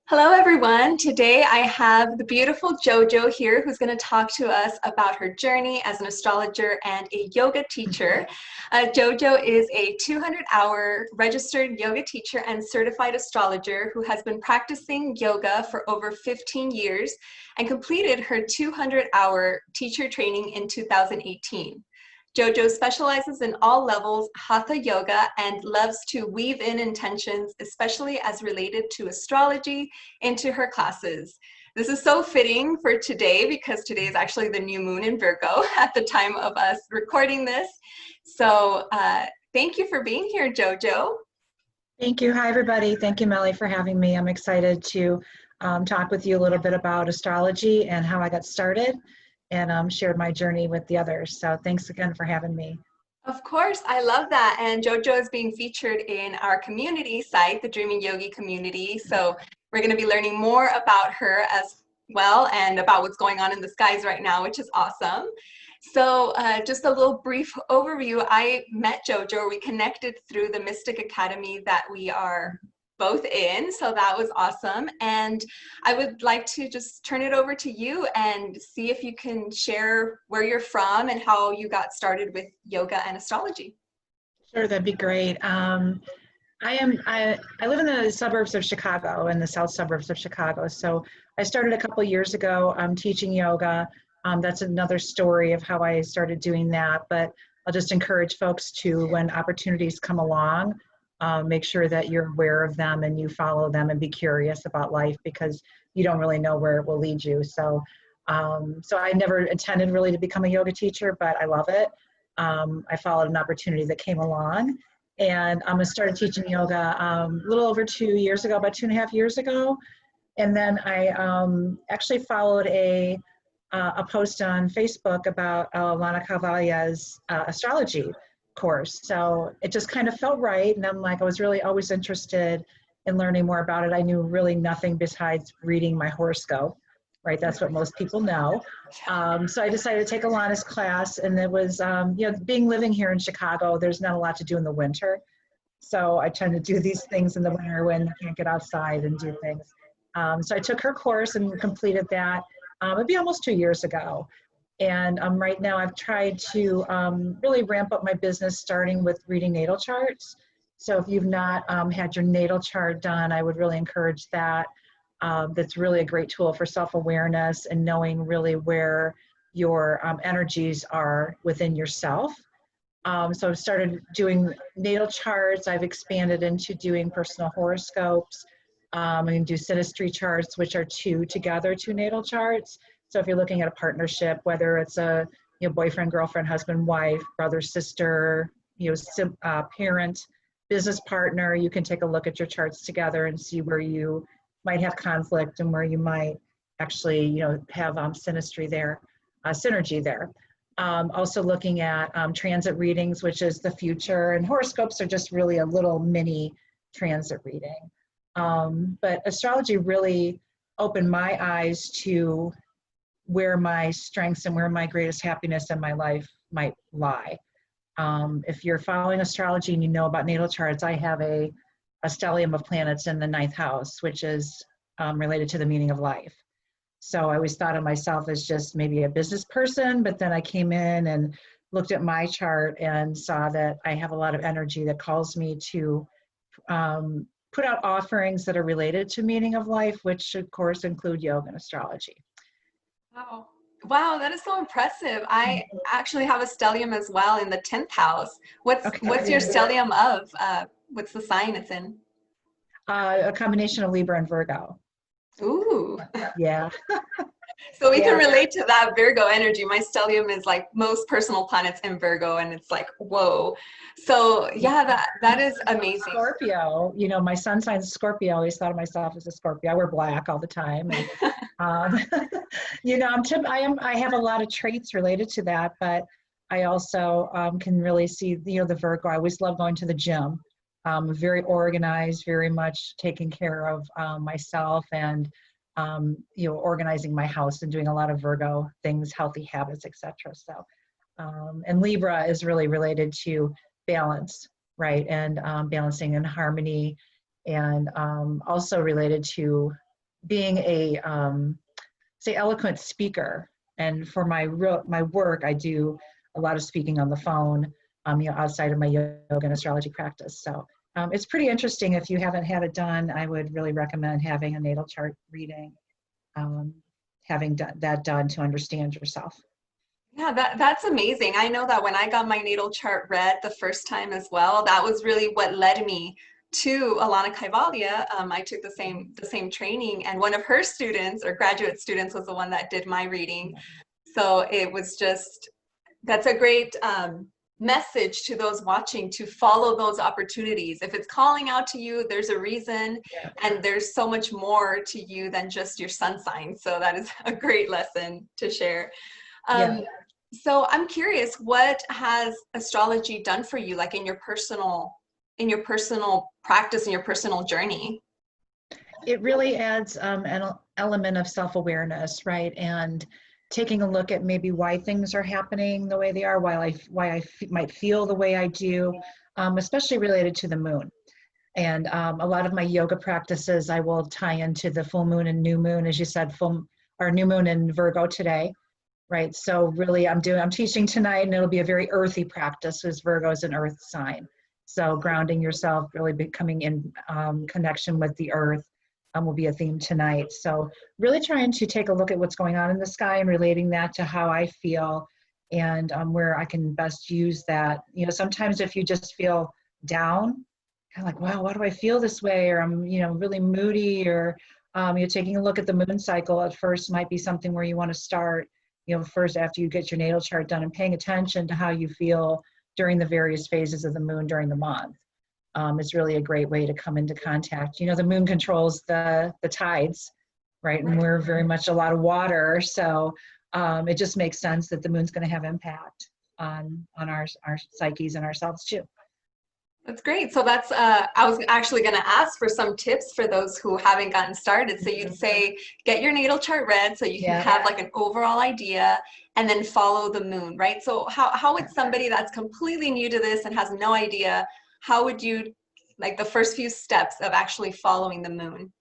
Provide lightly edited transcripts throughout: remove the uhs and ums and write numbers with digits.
Hello, everyone. Today I have the beautiful JoJo here who's going to talk to us about her journey as an astrologer and a yoga teacher. JoJo is a 200-hour registered yoga teacher and certified astrologer who has been practicing yoga for over 15 years and completed her 200-hour teacher training in 2018. JoJo specializes in all levels Hatha yoga and loves to weave in intentions, especially as related to astrology, into her classes. This is so fitting for today because today is actually the new moon in Virgo at the time of us recording this. So thank you for being here, JoJo. Thank you. Hi, everybody. Thank you, Melly, for having me. I'm excited to talk with you a little bit about astrology and how I got started and shared my journey with the others. So thanks again for having me. Of course, I love that. And JoJo is being featured in our community site, the Dreaming Yogi community. So we're going to be learning more about her as well and about what's going on in the skies right now, which is awesome. So just a little brief overview. I met JoJo. We connected through the Mystic Academy that we are both in, so that was awesome. And I would like to just turn it over to you and see if you can share where you're from and how you got started with yoga and astrology. Sure, that'd be great. I live in the suburbs of Chicago, in the south suburbs of Chicago. So I started a couple years ago teaching yoga. That's another story of how I started doing that, but I'll just encourage folks to, when opportunities come along, make sure that you're aware of them and you follow them and be curious about life, because you don't really know where it will lead you. So I never intended really to become a yoga teacher, but I love it. I followed an opportunity that came along, and I started teaching yoga a little over 2 years ago, about 2.5 years ago. And then I actually followed a post on Facebook about Lana Carvalha's astrology course. So it just kind of felt right. And I'm like, I was really always interested in learning more about it. I knew really nothing besides reading my horoscope, right? That's what most people know. So I decided to take Alana's class, and it was, living here in Chicago, there's not a lot to do in the winter. So I tend to do these things in the winter when you can't get outside and do things. So I took her course and completed that. It'd be almost 2 years ago. And right now I've tried to really ramp up my business, starting with reading natal charts. So if you've not had your natal chart done, I would really encourage that. That's really a great tool for self-awareness and knowing really where your energies are within yourself. So I've started doing natal charts. I've expanded into doing personal horoscopes. I can do synastry charts, which are two natal charts. So if you're looking at a partnership, whether it's a boyfriend, girlfriend, husband, wife, brother, sister, parent, business partner, you can take a look at your charts together and see where you might have conflict and where you might actually have synastry there, synergy there. Also looking at transit readings, which is the future, and horoscopes are just really a little mini transit reading. But astrology really opened my eyes to where my strengths and where my greatest happiness in my life might lie. If you're following astrology and you know about natal charts, I have a stellium of planets in the 9th house, which is related to the meaning of life. So I always thought of myself as just maybe a business person, but then I came in and looked at my chart and saw that I have a lot of energy that calls me to put out offerings that are related to meaning of life, which of course include yoga and astrology. Wow, that is so impressive. I actually have a stellium as well in the 10th house. What's your stellium of? What's the sign it's in? A combination of Libra and Virgo. Ooh. Yeah. So we can relate to that Virgo energy. My stellium is like most personal planets in Virgo, and it's like, whoa. So yeah, that is amazing. Scorpio, my sun sign's Scorpio. I always thought of myself as a Scorpio. I wear black all the time. And, I have a lot of traits related to that, but I also can really see, the Virgo. I always love going to the gym. Very organized, very much taking care of myself and organizing my house and doing a lot of Virgo things, healthy habits, etc. So, and Libra is really related to balance, right? And balancing and harmony, and also related to being a, say, eloquent speaker. And for my work, I do a lot of speaking on the phone, outside of my yoga and astrology practice. So it's pretty interesting. If you haven't had it done, I would really recommend having a natal chart reading, having that done to understand yourself. Yeah, that's amazing. I know that when I got my natal chart read the first time as well, that was really what led me to Alana Kaivalya. I took the same training, and one of her students or graduate students was the one that did my reading. So it was just, that's a great message to those watching to follow those opportunities. If it's calling out to you, there's a reason, Yeah. and there's so much more to you than just your sun sign. So that is a great lesson to share. Yeah. So I'm curious, what has astrology done for you, like in your personal practice, in your personal journey? It really adds an element of self-awareness, right? And taking a look at maybe why things are happening the way they are, why I might feel the way I do, especially related to the moon. And a lot of my yoga practices, I will tie into the full moon and new moon, as you said, new moon in Virgo today, right? So really I'm teaching tonight, and it'll be a very earthy practice, because Virgo is an earth sign. So grounding yourself, really becoming in connection with the earth, will be a theme tonight. So really trying to take a look at what's going on in the sky and relating that to how I feel, and where I can best use that. Sometimes if you just feel down, kind of like, wow, why do I feel this way? Or I'm, really moody, or you're taking a look at the moon cycle at first might be something where you want to start, first after you get your natal chart done, and paying attention to how you feel during the various phases of the moon during the month. Is really a great way to come into contact. The moon controls the tides, right? And we're very much a lot of water. So it just makes sense that the moon's going to have impact on our psyches and ourselves too. That's great. So that's, I was actually going to ask for some tips for those who haven't gotten started. So you'd say, get your natal chart read so you can have like an overall idea, and then follow the moon, right? So how would somebody that's completely new to this and has no idea, how would you, like the first few steps of actually following the moon?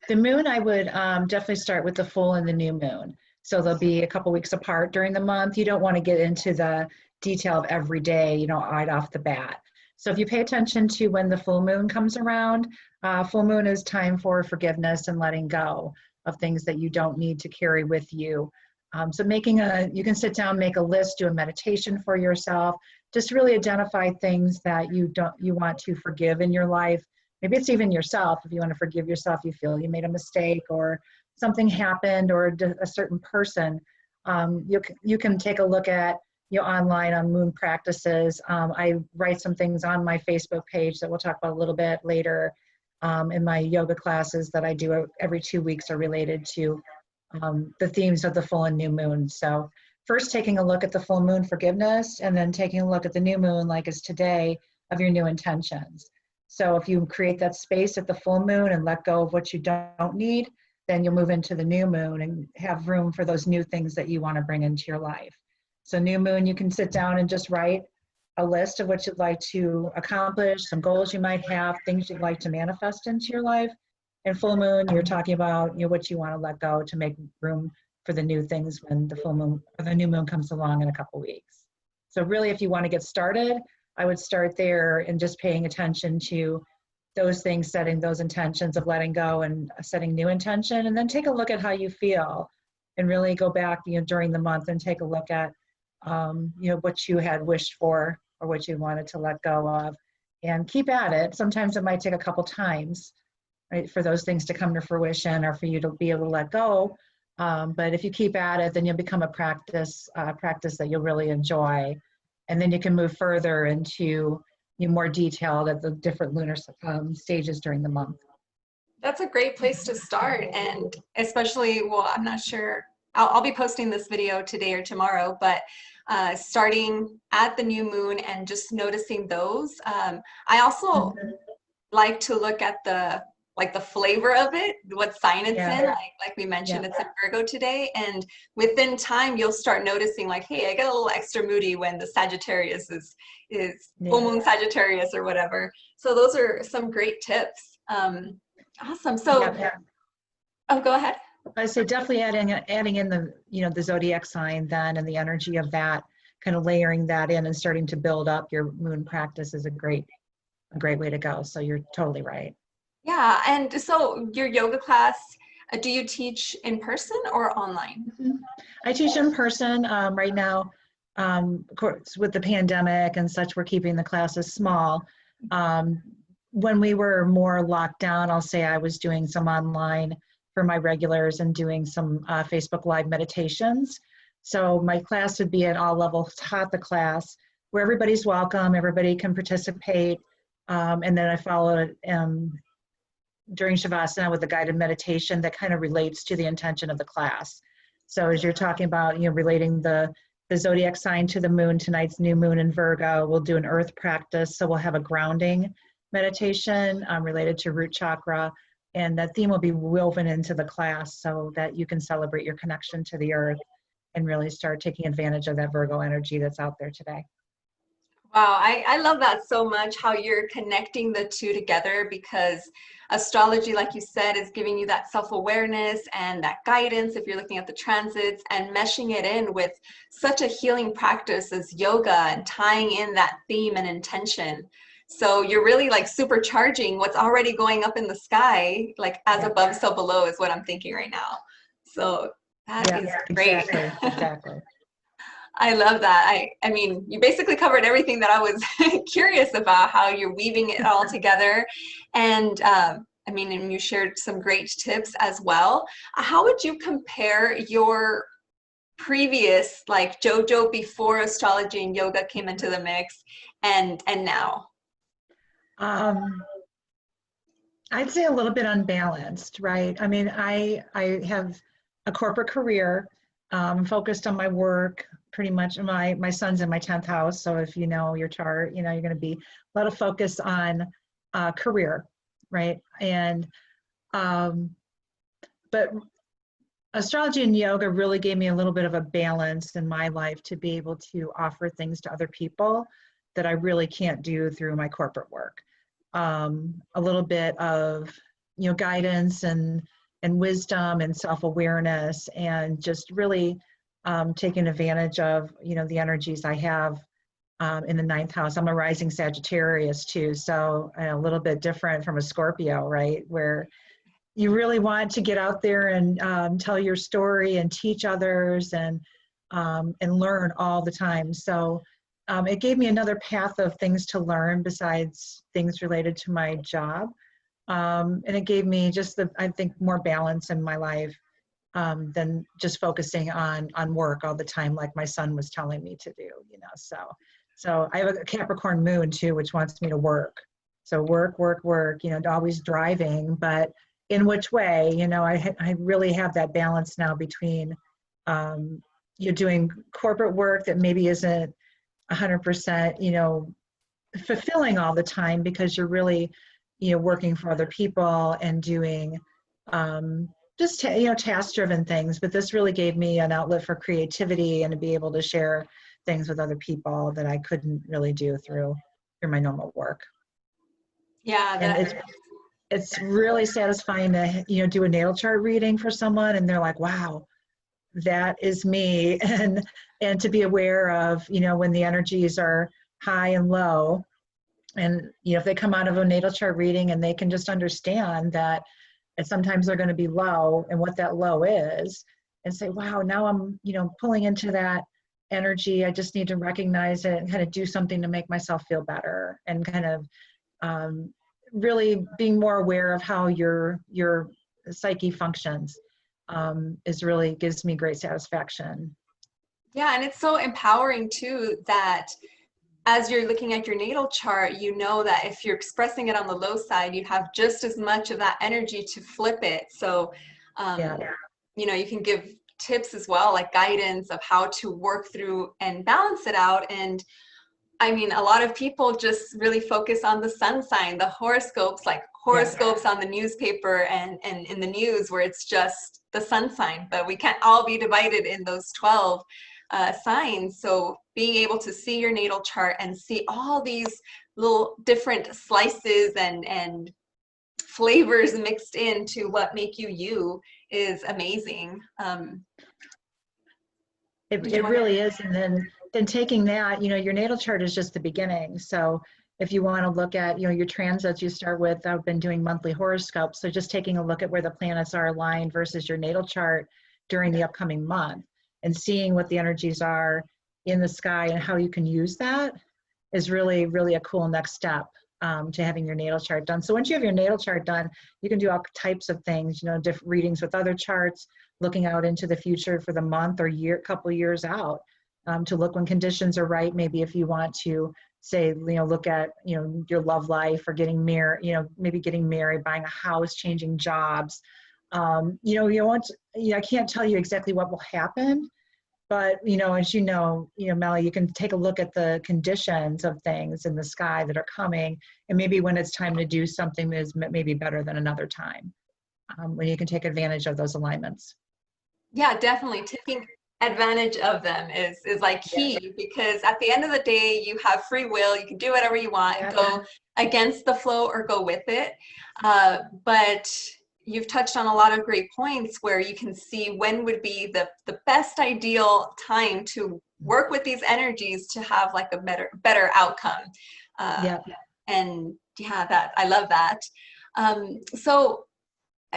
The moon, I would definitely start with the full and the new moon. So they'll be a couple weeks apart during the month. You don't want to get into the detail of every day, right off the bat. So if you pay attention to when the full moon comes around, full moon is time for forgiveness and letting go of things that you don't need to carry with you. So you can sit down, make a list, do a meditation for yourself, just really identify things that you want to forgive in your life. Maybe it's even yourself. If you want to forgive yourself, you feel you made a mistake or something happened, or a certain person. You can take a look at online on moon practices. I write some things on my Facebook page that we'll talk about a little bit later. In my yoga classes that I do every 2 weeks are related to the themes of the full and new moon. So first taking a look at the full moon, forgiveness, and then taking a look at the new moon, like is today, of your new intentions. So if you create that space at the full moon and let go of what you don't need, then you'll move into the new moon and have room for those new things that you want to bring into your life. So new moon, you can sit down and just write a list of what you'd like to accomplish, some goals you might have, things you'd like to manifest into your life. And full moon, you're talking about what you want to let go to make room for the new things when the full moon or the new moon comes along in a couple weeks. So really, if you want to get started, I would start there and just paying attention to those things, setting those intentions of letting go and setting new intention, and then take a look at how you feel and really go back during the month and take a look at what you had wished for or what you wanted to let go of, and keep at it. Sometimes it might take a couple times, right, for those things to come to fruition or for you to be able to let go. But if you keep at it, then you'll become a practice that you'll really enjoy. And then you can move further into more detailed at the different lunar stages during the month. That's a great place to start. And especially, well, I'm not sure, I'll be posting this video today or tomorrow, but starting at the new moon and just noticing those. I also like to look at the flavor of it, what sign it's in. Like we mentioned, it's in Virgo today, and within time you'll start noticing like, hey, I get a little extra moody when the Sagittarius is full moon Sagittarius or whatever. So those are some great tips. Awesome. So Oh, go ahead. I say definitely adding in the, the zodiac sign then, and the energy of that, kind of layering that in and starting to build up your moon practice is a great way to go. So you're totally right. Yeah, and so your yoga class, do you teach in person or online? Mhm. I teach in person right now. Of course, with the pandemic and such, we're keeping the classes small. Um, when we were more locked down, I'll say I was doing some online for my regulars and doing some Facebook Live meditations. So my class would be at all levels, hatha class, where everybody's welcome, everybody can participate. And then I follow it during Shavasana with a guided meditation that kind of relates to the intention of the class. So as you're talking about, relating the zodiac sign to the moon, tonight's new moon in Virgo, we'll do an earth practice. So we'll have a grounding meditation related to root chakra. And that theme will be woven into the class so that you can celebrate your connection to the earth and really start taking advantage of that Virgo energy that's out there today. Wow, I love that so much, how you're connecting the two together, because astrology, like you said, is giving you that self-awareness and that guidance if you're looking at the transits, and meshing it in with such a healing practice as yoga and tying in that theme and intention. So you're really like supercharging what's already going up in the sky, like as Yeah. above, so below is what I'm thinking right now. So that is great. Exactly. I love that. I mean, you basically covered everything that I was curious about, how you're weaving it all together. And I mean, and you shared some great tips as well. How would you compare your previous, like JoJo before astrology and yoga came into the mix, and now? Um, I'd say a little bit unbalanced, right? I mean, I have a corporate career, focused on my work pretty much. My son's in my 10th house, so if you know your chart, you're going to be a lot of focus on career, right? And but astrology and yoga really gave me a little bit of a balance in my life to be able to offer things to other people that I really can't do through my corporate work. A little bit of guidance and wisdom and self-awareness, and just really taking advantage of the energies I have in the 9th house. I'm a rising Sagittarius too, so a little bit different from a Scorpio, right? Where you really want to get out there and tell your story and teach others and learn all the time. So it gave me another path of things to learn besides things related to my job. And it gave me just I think, more balance in my life than just focusing on work all the time, like my son was telling me to do, So I have a Capricorn moon too, which wants me to work. So work, always driving, but in which way, I really have that balance now between you're doing corporate work that maybe isn't 100%, fulfilling all the time, because you're really, working for other people and doing just, task-driven things. But this really gave me an outlet for creativity and to be able to share things with other people that I couldn't really do through my normal work. Yeah, And it's really satisfying to, do a natal chart reading for someone and they're like, wow, that is me. And to be aware of, when the energies are high and low, and if they come out of a natal chart reading and they can just understand that sometimes they're going to be low and what that low is, and say, wow, now I'm pulling into that energy. I just need to recognize it and kind of do something to make myself feel better, and kind of really being more aware of how your psyche functions is really gives me great satisfaction. yeah, and it's so empowering too, that as you're looking at your natal chart, you know that if you're expressing it on the low side, you have just as much of that energy to flip it. So, you can give tips as well, like guidance of how to work through and balance it out. And I mean, a lot of people just really focus on the sun sign, the horoscopes, like horoscopes on the newspaper and in the news, where it's just the sun sign, but we can't all be divided in those 12 signs. So being able to see your natal chart and see all these little different slices and flavors mixed into what make you you is amazing. It really is. And then taking that, your natal chart is just the beginning. So if you want to look at, your transits, you start with, I've been doing monthly horoscopes. So just taking a look at where the planets are aligned versus your natal chart during the upcoming month and seeing what the energies are in the sky and how you can use that is really, really a cool next step to having your natal chart done. So once you have your natal chart done, you can do all types of things, different readings with other charts, looking out into the future for the month or year, couple years out, to look when conditions are right. Maybe if you want to say, look at, your love life or getting married, maybe getting married, buying a house, changing jobs. I can't tell you exactly what will happen, but, as Melly, you can take a look at the conditions of things in the sky that are coming, and maybe when it's time to do something that is maybe better than another time, when you can take advantage of those alignments. Yeah, definitely. Taking advantage of them is like key, because at the end of the day, you have free will. You can do whatever you want, go against the flow or go with it. But you've touched on a lot of great points where you can see when would be the best ideal time to work with these energies to have like a better outcome. And yeah, I love that. So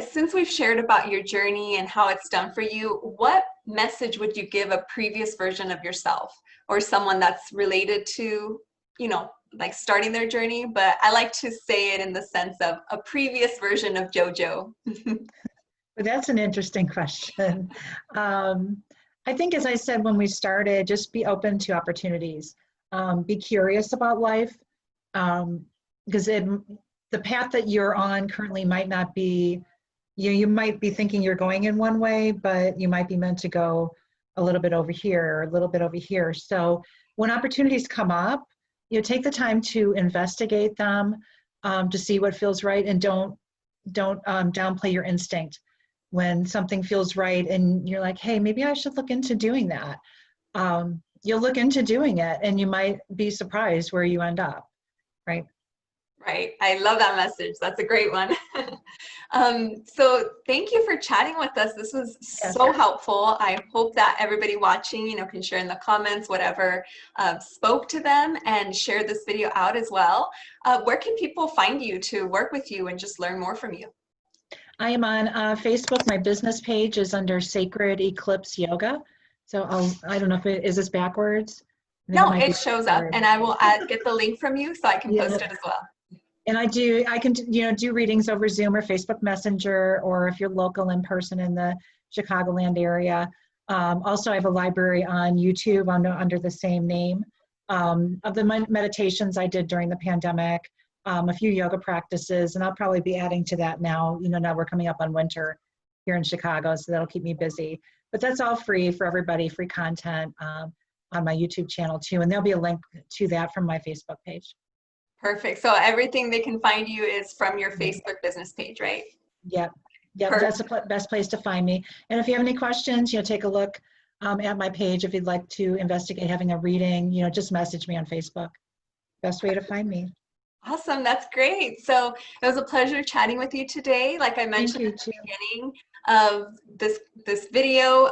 since we've shared about your journey and how it's done for you, what message would you give a previous version of yourself or someone that's related to, like starting their journey? But I like to say it in the sense of a previous version of JoJo. But that's an interesting question. I think, as I said when we started, just be open to opportunities. Be curious about life, because the path that you're on currently might not be, you might be thinking you're going in one way, but you might be meant to go a little bit over here, or a little bit over here. So when opportunities come up, take the time to investigate them, to see what feels right, and don't downplay your instinct. When something feels right and you're like, hey, maybe I should look into doing that. You'll look into doing it and you might be surprised where you end up, right? Right. I love that message. That's a great one. So thank you for chatting with us. This was so helpful. I hope that everybody watching, can share in the comments whatever spoke to them, and share this video out as well. Where can people find you to work with you and just learn more from you? I am on Facebook. My business page is under Sacred Eclipse Yoga. So I don't know if is this backwards? No, it shows up, and I will get the link from you so I can post it as well. And I can do readings over Zoom or Facebook Messenger, or if you're local in person in the Chicagoland area. Also, I have a library on YouTube under the same name of the meditations I did during the pandemic, a few yoga practices, and I'll probably be adding to that now. Now we're coming up on winter here in Chicago, so that'll keep me busy. But that's all free for everybody, free content on my YouTube channel too, and there'll be a link to that from my Facebook page. Perfect. So everything they can find you is from your Facebook business page, right? Yep. That's the best place to find me. And if you have any questions, take a look at my page. If you'd like to investigate having a reading, just message me on Facebook. Best way to find me. Awesome. That's great. So it was a pleasure chatting with you today. Like I mentioned at the beginning of this video,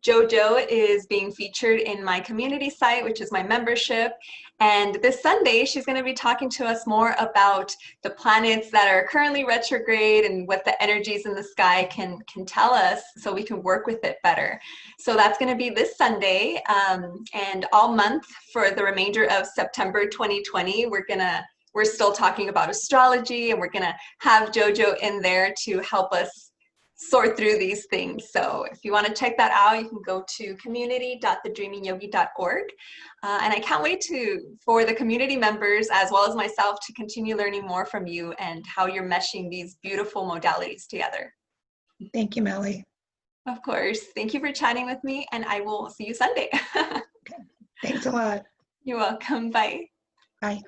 JoJo is being featured in my community site, which is my membership. And this Sunday, she's going to be talking to us more about the planets that are currently retrograde and what the energies in the sky can tell us, so we can work with it better. So that's going to be this Sunday, and all month for the remainder of September 2020. We're still talking about astrology, and we're going to have JoJo in there to help us sort through these things. So if you want to check that out, you can go to community.thedreamingyogi.org. And I can't wait for the community members as well as myself to continue learning more from you and how you're meshing these beautiful modalities together. Thank you, Melly. Of course. Thank you for chatting with me, and I will see you Sunday. Okay. Thanks a lot. You're welcome. Bye. Bye.